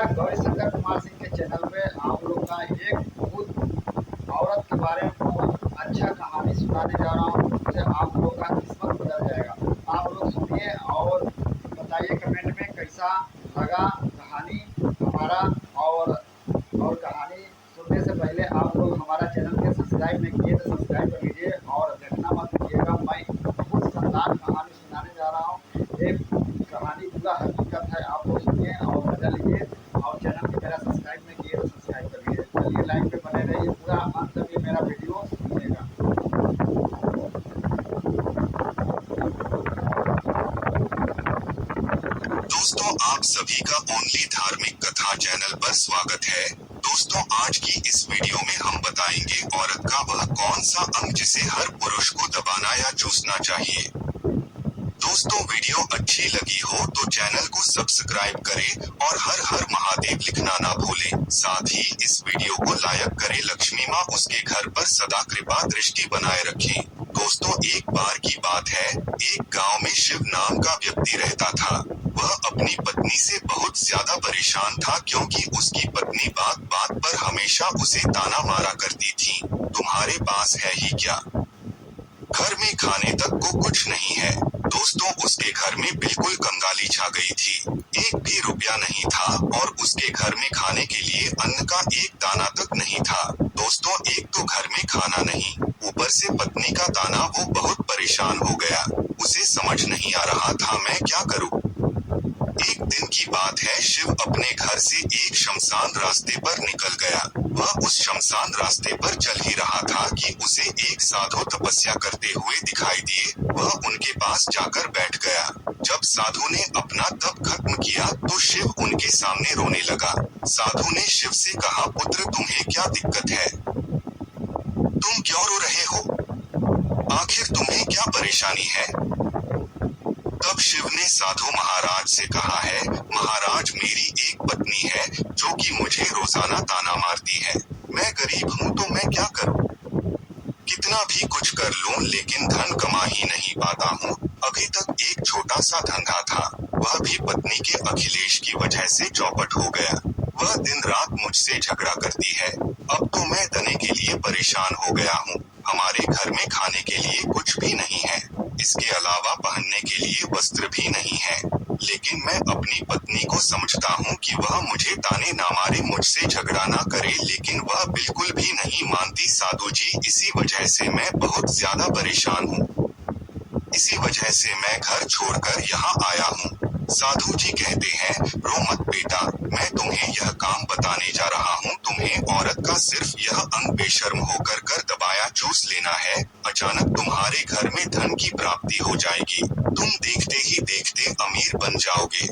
नमस्कार, गौरी शंकर कुमार सिंह के चैनल पे आप लोग का एक बहुत औरत के बारे में बहुत अच्छा कहानी सुनाने जा रहा हूँ, जिससे आप लोग का किस्मत बदल जाएगा। आप लोग सुनिए और बताइए कमेंट में कैसा लगा कहानी हमारा। और कहानी सुनने से पहले आप लोग हमारा चैनल के सब्सक्राइब नहीं किए तो सब्सक्राइब कर लीजिए और देखना मत भूलिएगा। मैं बहुत शानदार कहानी सुनाने जा रहा हूँ। एक कहानी पूरा हकीकत है, आप लोग सुनिए और मजा लीजिए। और चैनल को मेरा सब्सक्राइब नहीं किए तो सब्सक्राइब कर लीजिए। चलिए लाइन पे बने रहिए, पूरा अंत तक ये मेरा वीडियो सुनिएगा। दोस्तों, आप सभी का ओनली धार्मिक कथा चैनल पर स्वागत है। दोस्तों, आज की इस वीडियो में हम बताएंगे औरत का वह कौन सा अंग जिसे हर पुरुष को दबाना या चूसना चाहिए। दोस्तों, वीडियो अच्छी लगी हो तो चैनल को सब्सक्राइब करें और हर हर महादेव लिखना ना भूलें। साथ ही इस वीडियो को लाइक करें। लक्ष्मी माँ उसके घर पर सदा कृपा दृष्टि बनाए रखें। दोस्तों, एक बार की बात है, एक गांव में शिव नाम का व्यक्ति रहता था। वह अपनी पत्नी से बहुत ज्यादा परेशान था क्योंकि उसकी पत्नी बात बात पर हमेशा उसे ताना मारा करती थी। तुम्हारे पास है ही क्या? घर में खाने तक को कुछ नहीं है। दोस्तों, उसके घर में बिल्कुल कंगाली छा गई थी। एक भी रुपया नहीं था और उसके घर में खाने के लिए अन्न का एक दाना तक नहीं था। दोस्तों, एक तो घर में खाना नहीं, ऊपर से पत्नी का ताना। वो बहुत परेशान हो गया। उसे समझ नहीं आ रहा था मैं क्या करूं। एक दिन की बात है, शिव अपने घर से एक शमशान रास्ते पर निकल गया। वह उस शमशान रास्ते पर चल ही रहा था कि उसे एक साधु तपस्या करते हुए दिखाई दिए। वह उनके पास जाकर बैठ गया। जब साधु ने अपना तप खत्म किया तो शिव उनके सामने रोने लगा। साधु ने शिव से कहा, पुत्र तुम्हें क्या दिक्कत है? तुम क्यों रो रहे हो? आखिर तुम्हें क्या परेशानी है? तब शिव ने साधु महाराज से कहा है, महाराज मेरी एक पत्नी है जो कि मुझे रोजाना ताना मारती है। मैं गरीब हूँ तो मैं क्या करूँ? कितना भी कुछ कर लूँ लेकिन धन कमा ही नहीं पाता हूँ। अभी तक एक छोटा सा धंधा था, वह भी पत्नी के अखिलेश की वजह से चौपट हो गया। वह दिन रात मुझसे झगड़ा करती है। अब तो मैं तने के लिए परेशान हो गया हूँ। हमारे घर में खाने के लिए कुछ भी नहीं है, इसके अलावा पहनने के लिए वस्त्र भी नहीं है। लेकिन मैं अपनी पत्नी को समझता हूँ कि वह मुझे ताने ना मारे, मुझसे झगड़ा ना करे, लेकिन वह बिल्कुल भी नहीं मानती। साधु जी, इसी वजह से मैं बहुत ज्यादा परेशान हूँ। इसी वजह से मैं घर छोड़कर यहाँ आया हूँ। साधु जी कहते हैं, रो मत बेटा, मैं तुम्हें यह काम बताने जा रहा हूँ। तुम्हें औरत का सिर्फ यह अंग बेशर्म होकर कर दबाया चूस लेना है। अचानक तुम्हारे घर में धन की प्राप्ति हो जाएगी। तुम देखते ही देखते अमीर बन जाओगे।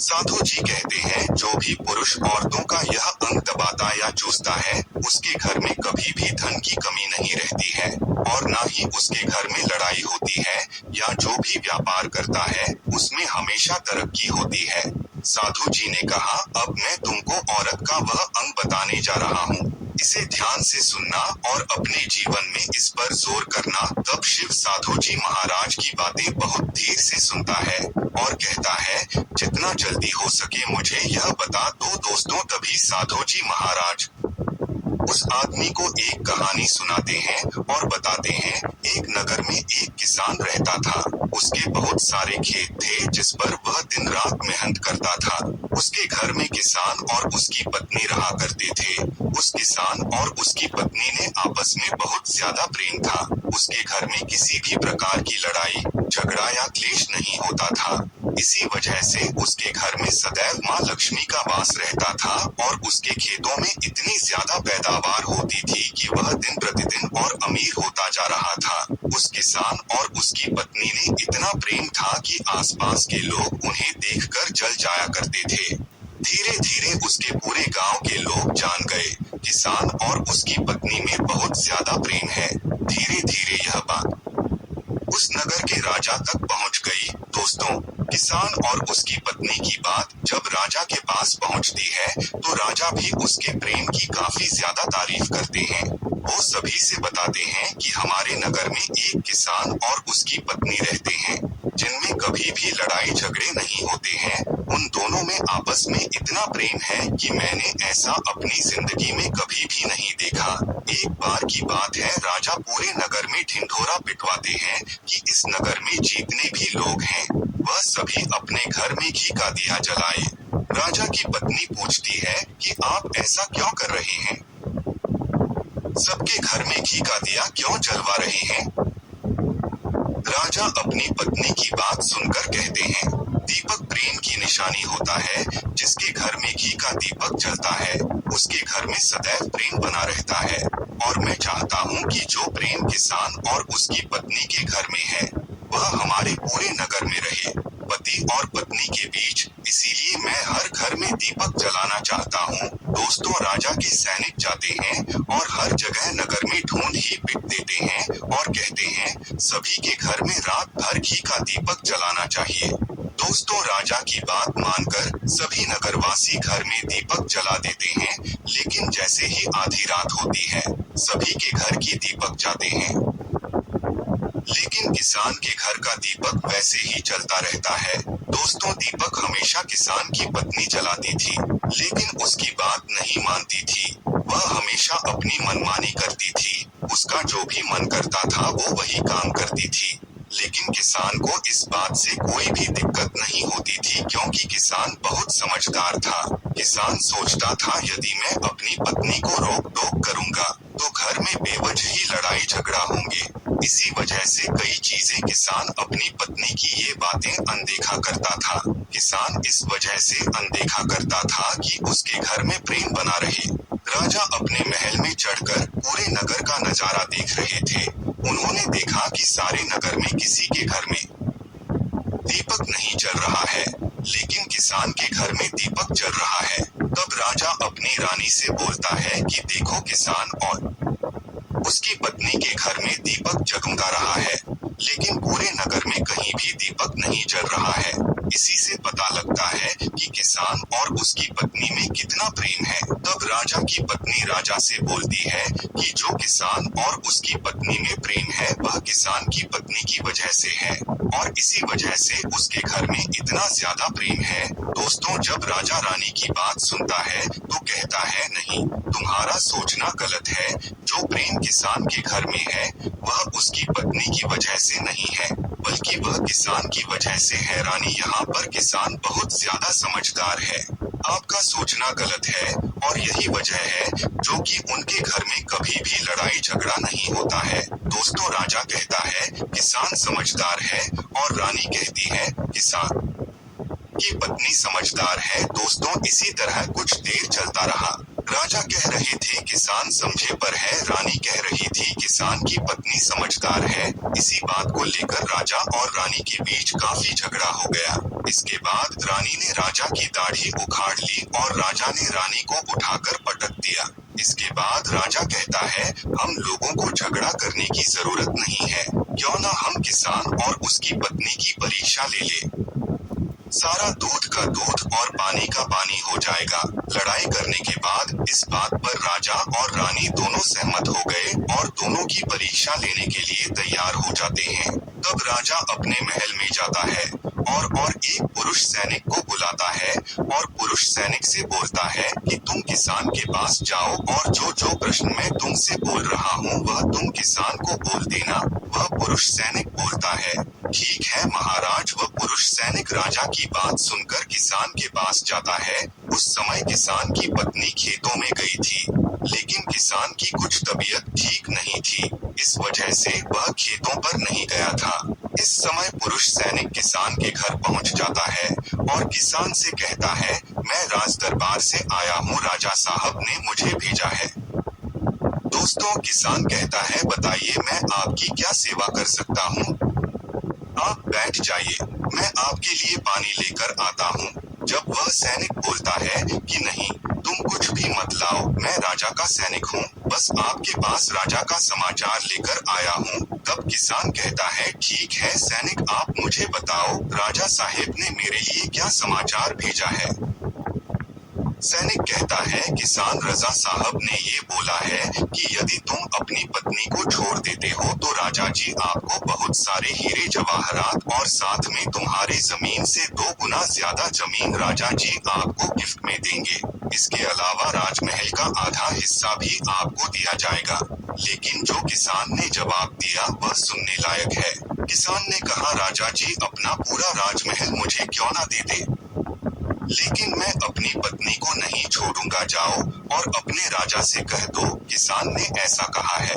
साधु जी कहते हैं, जो भी पुरुष औरतों का यह अंग दबाता या चूसता है, उसके घर में कभी भी धन की कमी नहीं रहती है और न ही उसके घर में लड़ाई होती है, या जो भी व्यापार करता है उसमें हमेशा तरक्की होती है। साधु जी ने कहा, अब मैं तुमको औरत का वह अंग बताने जा रहा हूँ। इसे ध्यान से सुनना और अपने जीवन में इस पर जोर करना। तब शिव साधु जी महाराज की बातें बहुत धीरे से सुनता है और कहता है, जितना जल्दी हो सके मुझे यह बता दो। दोस्तों, तभी साधु जी महाराज उस आदमी को एक कहानी सुनाते हैं और बताते हैं, एक नगर में एक किसान रहता था। उसके बहुत सारे खेत थे जिस पर वह दिन रात मेहनत करता था। उसके घर में किसान और उसकी पत्नी रहा करते थे। उस किसान और उसकी पत्नी ने आपस में बहुत ज्यादा प्रेम था। उसके घर में किसी भी प्रकार की लड़ाई झगड़ा या क्लेश नहीं होता था। इसी वजह से उसके घर में सदैव माँ लक्ष्मी का वास रहता था और उसके खेतों में इतनी ज्यादा पैदावार होती थी कि वह दिन प्रतिदिन और अमीर होता जा रहा था। उस किसान और उसकी पत्नी ने इतना प्रेम था कि आसपास के लोग उन्हें देखकर जल जाया करते थे। धीरे धीरे उसके पूरे गांव के लोग जान गए, किसान और उसकी पत्नी में बहुत ज्यादा प्रेम है। धीरे धीरे यह बात उस नगर के राजा तक पहुंच गई। दोस्तों, किसान और उसकी पत्नी की बात जब राजा के पास पहुंचती है तो राजा भी उसके प्रेम की काफी ज्यादा तारीफ करते हैं। वो सभी से बताते हैं कि हमारे नगर में एक किसान और उसकी पत्नी रहते हैं। जिनमें कभी भी लड़ाई झगड़े नहीं होते हैं। उन दोनों में आपस में इतना प्रेम है कि मैंने ऐसा अपनी जिंदगी में कभी भी नहीं देखा। एक बार की बात है, राजा पूरे नगर में ढिंढोरा पिटवाते हैं कि इस नगर में जितने भी लोग हैं वह सभी अपने घर में घी का दिया जलाए। राजा की पत्नी पूछती है कि आप ऐसा क्यों कर रहे हैं? सबके घर में घी का दिया क्यों जलवा रहे हैं? राजा अपनी पत्नी की बात सुनकर कहते हैं, दीपक प्रेम की निशानी होता है। जिसके घर में घी का दीपक जलता है उसके घर में सदैव प्रेम बना रहता है। और मैं चाहता हूँ कि जो प्रेम किसान और उसकी पत्नी के घर में है वह हमारे पूरे नगर में रहे, पति और पत्नी के बीच। इसीलिए मैं हर घर में दीपक जलाना चाहता हूँ। दोस्तों, राजा के सैनिक जाते हैं और हर जगह नगर में ढूंढ ही पिट देते हैं और कहते हैं सभी के घर में रात भर घी का दीपक जलाना चाहिए। दोस्तों, राजा की बात मानकर सभी नगरवासी घर में दीपक जला देते हैं। लेकिन जैसे ही आधी रात होती है सभी के घर की दीपक जाते हैं, लेकिन किसान के घर का दीपक वैसे ही जलता रहता है। दोस्तों, दीपक हमेशा किसान की पत्नी जलाती थी, लेकिन उसकी बात नहीं मानती थी। वह हमेशा अपनी मनमानी करती थी। उसका जो भी मन करता था वो वही काम करती थी। लेकिन किसान को इस बात से कोई भी दिक्कत नहीं होती थी, क्योंकि किसान बहुत समझदार था। किसान सोचता था यदि मैं अपनी पत्नी को रोक टोक करूंगा तो घर में बेवजह ही लड़ाई झगड़ा होंगे। इसी वजह से कई चीजें किसान अपनी पत्नी की ये बातें अनदेखा करता था। किसान इस वजह से अनदेखा करता था कि उसके घर में प्रेम बना रहे। राजा अपने महल में चढ़कर पूरे नगर का नजारा देख रहे थे। उन्होंने देखा कि सारे नगर में किसी के घर में दीपक नहीं जल रहा है, लेकिन किसान के घर में दीपक जल रहा है। तब राजा अपनी रानी से बोलता है कि देखो, किसान और उसकी पत्नी के घर में दीपक जगमगा रहा है, लेकिन पूरे नगर में कहीं भी दीपक नहीं जल रहा है। इसी से पता लगता है कि किसान और उसकी पत्नी में कितना प्रेम है। तब राजा की पत्नी राजा से बोलती है कि जो किसान और उसकी पत्नी में प्रेम है वह किसान की पत्नी की वजह से है, और इसी वजह से उसके घर में इतना ज्यादा प्रेम है। दोस्तों, जब राजा रानी की बात सुनता है तो कहता है, नहीं, तुम्हारा सोचना गलत है। जो प्रेम किसान के घर में है वह उसकी पत्नी की वजह से नहीं है, बल्कि वह किसान की वजह से है। रानी, यहाँ पर किसान बहुत ज्यादा समझदार है। आपका सोचना गलत है, और यही वजह है जो कि उनके घर में कभी भी लड़ाई झगड़ा नहीं होता है। दोस्तों, राजा कहता है किसान समझदार है, और रानी कहती है किसान की पत्नी समझदार है। दोस्तों, इसी तरह कुछ देर चलता रहा। राजा कह रहे थे किसान समझे पर है, रानी कह रही थी किसान की पत्नी समझदार है। इसी बात को लेकर राजा और रानी के बीच काफी झगड़ा हो गया। इसके बाद रानी ने राजा की दाढ़ी उखाड़ ली और राजा ने रानी को उठाकर पटक दिया। इसके बाद राजा कहता है, हम लोगों को झगड़ा करने की जरूरत नहीं है, क्यों ना हम किसान और उसकी पत्नी की परीक्षा ले ले। सारा दूध का दूध और पानी का पानी हो जाएगा। लड़ाई करने के बाद इस बात पर राजा और रानी दोनों सहमत हो गए और दोनों की परीक्षा लेने के लिए तैयार हो जाते हैं। तब राजा अपने महल में जाता है और एक पुरुष सैनिक को बुलाता है और पुरुष सैनिक से बोलता है कि तुम किसान के पास जाओ और जो प्रश्न मैं तुमसे बोल रहा हूँ वह तुम किसान को बोल देना। वह पुरुष सैनिक बोलता है, ठीक है महाराज। वह पुरुष सैनिक राजा की बात सुनकर किसान के पास जाता है। उस समय किसान की पत्नी खेतों में गई थी, लेकिन किसान की कुछ तबीयत ठीक नहीं थी, इस वजह से वह खेतों पर नहीं गया था। इस समय पुरुष सैनिक किसान के घर पहुंच जाता है और किसान से कहता है, मैं राज दरबार से आया हूँ, राजा साहब ने मुझे भेजा है। दोस्तों, किसान कहता है, बताइए मैं आपकी क्या सेवा कर सकता हूँ? आप बैठ जाइए, मैं आपके लिए पानी लेकर आता हूँ। जब वह सैनिक बोलता है कि नहीं, तुम कुछ भी मत लाओ, मैं राजा का सैनिक हूँ, बस आपके पास राजा का समाचार लेकर आया हूँ। तब किसान कहता है, ठीक है सैनिक, आप मुझे बताओ राजा साहेब ने मेरे लिए क्या समाचार भेजा है। सैनिक कहता है किसान रजा साहब ने ये बोला है कि यदि तुम अपनी पत्नी को छोड़ देते हो तो राजा जी आपको बहुत सारे हीरे जवाहरात और साथ में तुम्हारे जमीन से 2 गुना ज्यादा जमीन राजा जी आपको गिफ्ट में देंगे। इसके अलावा राजमहल का आधा हिस्सा भी आपको दिया जाएगा। लेकिन जो किसान ने जवाब दिया वह सुनने लायक है। किसान ने कहा राजा जी अपना पूरा राजमहल मुझे क्यों ना दे दे, लेकिन मैं अपनी पत्नी को नहीं छोड़ूंगा, जाओ और अपने राजा से कह दो किसान ने ऐसा कहा है।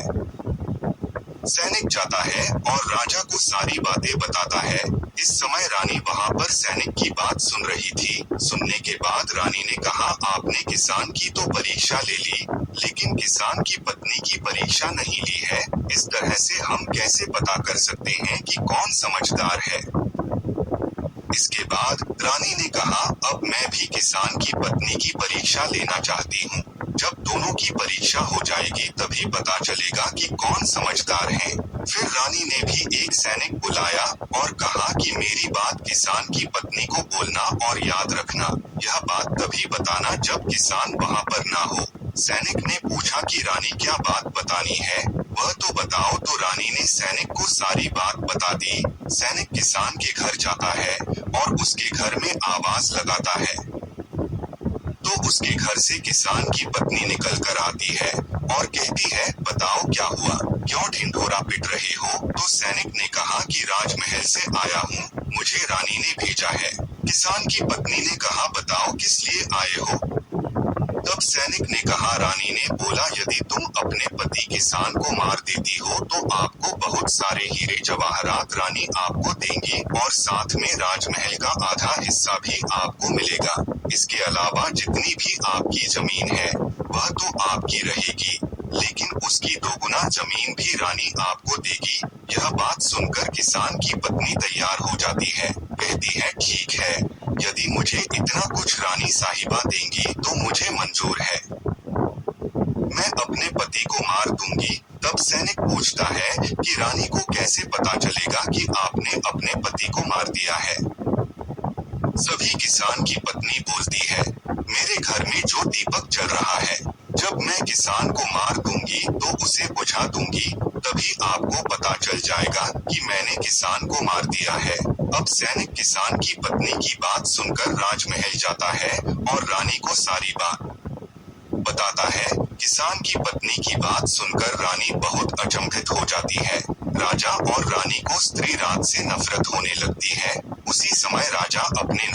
सैनिक जाता है और राजा को सारी बातें बताता है। इस समय रानी वहां पर सैनिक की बात सुन रही थी। सुनने के बाद रानी ने कहा आपने किसान की तो परीक्षा ले ली, लेकिन किसान की पत्नी की परीक्षा नहीं ली है। इस तरह से हम कैसे पता कर सकते हैं कि कौन समझदार है। इसके बाद रानी ने कहा अब मैं भी किसान की पत्नी की परीक्षा लेना चाहती हूँ। जब दोनों की परीक्षा हो जाएगी तभी पता चलेगा कि कौन समझदार है। फिर रानी ने भी एक सैनिक बुलाया और कहा कि मेरी बात किसान की पत्नी को बोलना और याद रखना। यह बात तभी बताना जब किसान वहाँ पर ना हो। सैनिक ने पूछा कि रानी क्या बात बतानी है, वह तो बताओ। तो रानी ने सैनिक को सारी बात बता दी। सैनिक किसान के घर जाता है और उसके घर में आवाज लगाता है। तो उसके घर से किसान की पत्नी निकल कर आती है और कहती है बताओ क्या हुआ, क्यों ढिंढोरा पिट रहे हो। तो सैनिक ने कहा कि राजमहल से आया हूँ, मुझे रानी ने भेजा है। किसान की पत्नी ने कहा बताओ किस लिए आए हो। तब सैनिक ने कहा रानी ने बोला यदि तुम अपने पति किसान को मार देती हो तो आपको बहुत सारे हीरे जवाहरात रानी आपको देंगी और साथ में राजमहल का आधा हिस्सा भी आपको मिलेगा। इसके अलावा जितनी भी आपकी जमीन है वह तो आपकी रहेगी, लेकिन उसकी 2 गुना जमीन भी रानी आपको देगी। यह बात सुनकर किसान की पत्नी तैयार हो जाती है। कहती है ठीक है, यदि मुझे इतना कुछ रानी साहिबा देंगी तो मुझे मंजूर है, मैं अपने पति को मार दूंगी। तब सैनिक पूछता है कि रानी को कैसे पता चलेगा कि आपने अपने पति को मार दिया है। सभी किसान की पत्नी बोलती है मेरे घर में जो दीपक जल रहा है, जब मैं किसान को मार दूंगी तो उसे बुझा दूंगी, तभी आपको पता चल जाएगा कि मैंने किसान को मार दिया है। अब सैनिक किसान की पत्नी की बात सुनकर राजमहल जाता है और रानी को सारी बात बताता है। किसान की पत्नी की बात सुनकर रानी बहुत अचंभित हो जाती है। राजा और रानी को स्त्री राज से नफरत होने लगती है। उसी समय राजा अपने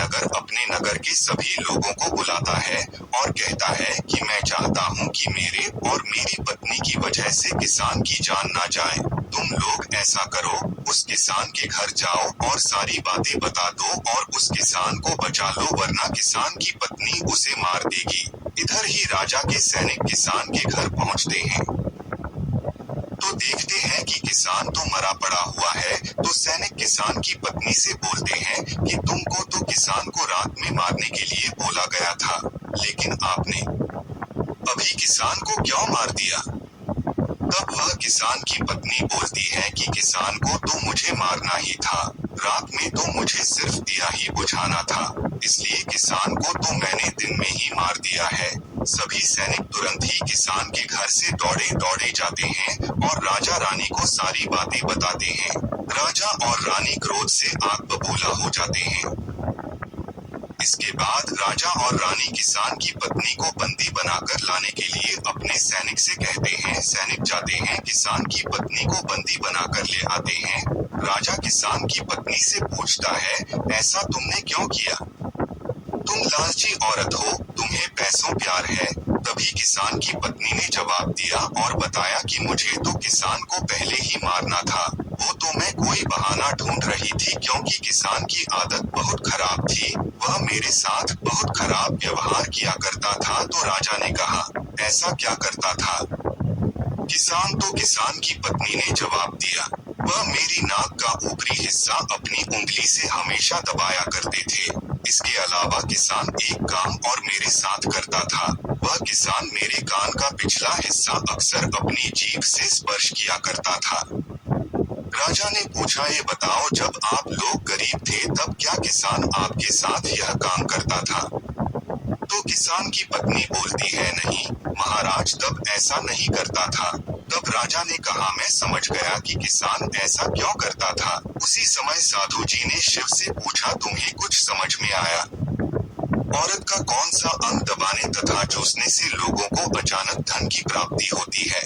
नगर के सभी लोगों को बुलाता है और कहता है कि मैं चाहता हूँ कि मेरे और मेरी पत्नी की वजह से किसान की जान ना जाए। तुम लोग ऐसा करो, उस किसान के घर जाओ और सारी बातें बता दो और उस किसान को बचा लो, वरना किसान की पत्नी उसे मार देगी। इधर ही राजा के सैनिक किसान के घर पहुँचते हैं तो देखते हैं कि किसान तो मरा पड़ा हुआ है। तो सैनिक किसान की पत्नी से बोलते हैं कि तुमको तो किसान को रात में मारने के लिए बोला गया था, लेकिन आपने अभी किसान को क्यों मार दिया। तब वह किसान की पत्नी बोलती है कि किसान को तो मुझे मारना ही था, रात में तो मुझे सिर्फ दिया ही बुझाना था, इसलिए किसान को तो मैंने दिन में ही मार दिया है। सभी सैनिक तुरंत ही किसान के घर से दौड़े जाते हैं और राजा रानी को सारी बातें बताते हैं। राजा और रानी क्रोध से आग बबूला हो जाते हैं। इसके बाद राजा और रानी किसान की पत्नी को बंदी बनाकर लाने के लिए अपने सैनिक से कहते हैं। सैनिक जाते हैं, किसान की पत्नी को बंदी बनाकर ले आते हैं। राजा किसान की पत्नी से पूछता है ऐसा तुमने क्यों किया, तुम लालची औरत हो, तुम्हें पैसों प्यार है। तभी किसान की पत्नी ने जवाब दिया और बताया कि मुझे तो किसान को पहले ही मारना था, वो तो मैं कोई बहाना ढूंढ रही थी, क्योंकि किसान की आदत बहुत खराब थी, वह मेरे साथ बहुत खराब व्यवहार किया करता था। तो राजा ने कहा ऐसा क्या करता था। किसान की पत्नी ने जवाब दिया वह मेरी नाक का ऊपरी हिस्सा अपनी उंगली से हमेशा दबाया करते थे। इसके अलावा किसान एक काम और मेरे साथ करता था, वह किसान मेरे कान का पिछला हिस्सा अक्सर अपनी जीभ से स्पर्श किया करता था। राजा ने पूछा ये बताओ, जब आप लोग गरीब थे तब क्या किसान आपके साथ यह काम करता था। तो किसान किसान की पत्नी बोलती है, नहीं महाराज, तब ऐसा नहीं करता था। तब राजा ने कहा, मैं समझ गया कि किसान ऐसा क्यों करता था। उसी समय साधु जी ने शिव से पूछा, तुम्हें कुछ समझ में आया? औरत का कौन सा अंग दबाने तथा चूसने से लोगों को अचानक धन की प्राप्ति होती है?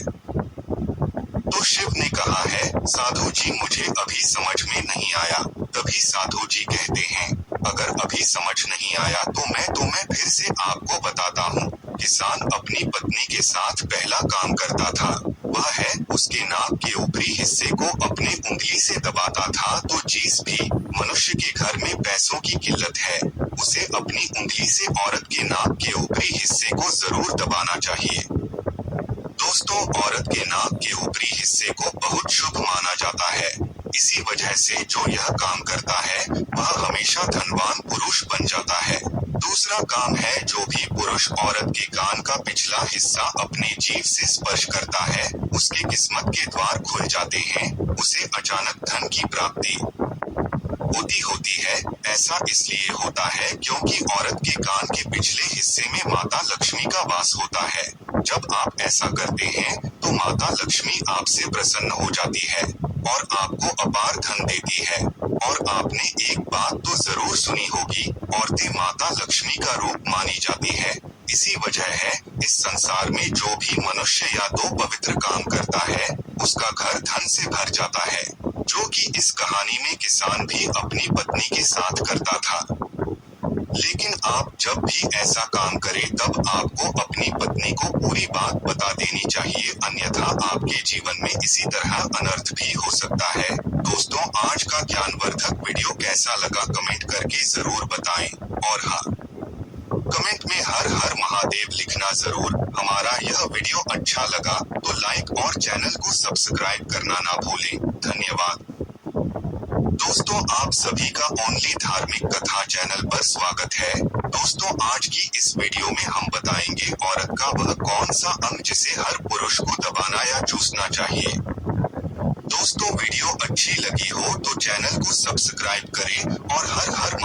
तो शिव ने कहा है, साधु जी मुझे अभी समझ में नहीं आया। तभी साधु जी कहते हैं, अगर अभी समझ नहीं आया तो मैं फिर से आपको बताता हूँ। किसान अपनी पत्नी के साथ पहला काम करता था, वह है उसके नाक के ऊपरी हिस्से को अपने उंगली से दबाता था। तो जिस भी मनुष्य के घर में पैसों की किल्लत है, उसे अपनी उंगली से औरत के नाक के ऊपरी हिस्से को जरूर दबाना चाहिए। दोस्तों, औरत के नाक के ऊपरी हिस्से को बहुत शुभ माना जाता है। इसी वजह से जो यह काम करता है वह हमेशा धनवान पुरुष बन जाता है। दूसरा काम है, जो भी पुरुष औरत के कान का पिछला हिस्सा अपने जीभ से स्पर्श करता है, उसके किस्मत के द्वार खुल जाते हैं। उसे अचानक धन की प्राप्ति होती है। ऐसा इसलिए होता है क्योंकि औरत के कान के पिछले हिस्से में माता लक्ष्मी का वास होता है। जब आप ऐसा करते हैं तो माता लक्ष्मी आपसे प्रसन्न हो जाती है और आपको अपार धन देती है। और आपने एक बात तो जरूर सुनी होगी, औरतें माता लक्ष्मी का रूप मानी जाती है। इसी वजह है इस संसार में जो भी मनुष्य या तो पवित्र काम करता है, उसका घर धन से भर जाता है, जो कि इस कहानी में किसान भी अपनी पत्नी के साथ करता था। लेकिन आप जब भी ऐसा काम करें तब आपको अपनी पत्नी को पूरी बात बता देनी चाहिए, अन्यथा आपके जीवन में इसी तरह अनर्थ भी हो सकता है। दोस्तों, आज का ज्ञानवर्धक वीडियो कैसा लगा कमेंट करके जरूर बताएं। और हाँ, कमेंट में हर हर महादेव लिखना जरूर। हमारा यह वीडियो अच्छा लगा तो लाइक और चैनल को सब्सक्राइब करना ना भूलें। धन्यवाद। दोस्तों, आप सभी का ओनली धार्मिक कथा चैनल पर स्वागत है। दोस्तों, आज की इस वीडियो में हम बताएंगे औरत का वह कौन सा अंग जिसे हर पुरुष को दबाना या चूसना चाहिए। दोस्तों, वीडियो अच्छी लगी हो तो चैनल को सब्सक्राइब करें और हर हर